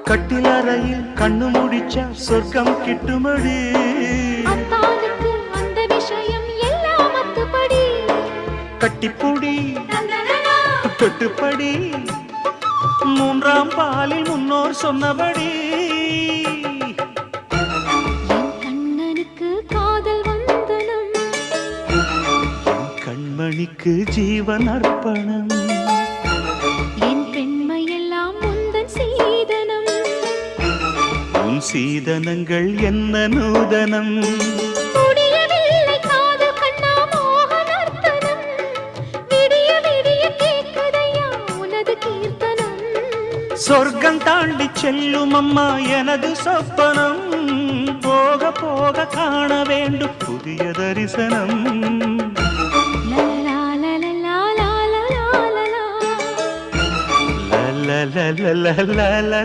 கட்டிலறையில் கண்ணு முடிச்சா சொர்க்கம் கிட்டுமடி. அத்தானுக்கு அந்த விஷயம் எல்லாம் அத்துப்படி. கட்டிப்புடி தொட்டுப்படி மூன்றாம் பாலில் முன்னோர் சொன்னபடி. என் கண்ணனுக்கு காதல் வந்தனம், என் கண்மணிக்கு ஜீவன் அர்ப்பணம். என் பெண்மையெல்லாம் முந்தன் சீதனம். உன் சீதனங்கள் என்ன நூதனம். முடியவில்லை காதல் கண்ணா மோக நர்த்தனம். விடிய விடிய கேட்குதையா உனது கீர்த்தனம். சொர்க்கம் தாண்டி செல்லும் அம்மா எனது சொப்பனம். போக போக காண வேண்டும் புதிய தரிசனம். லலலா லலலா லலலா லலலா. லலலலலலலலலா.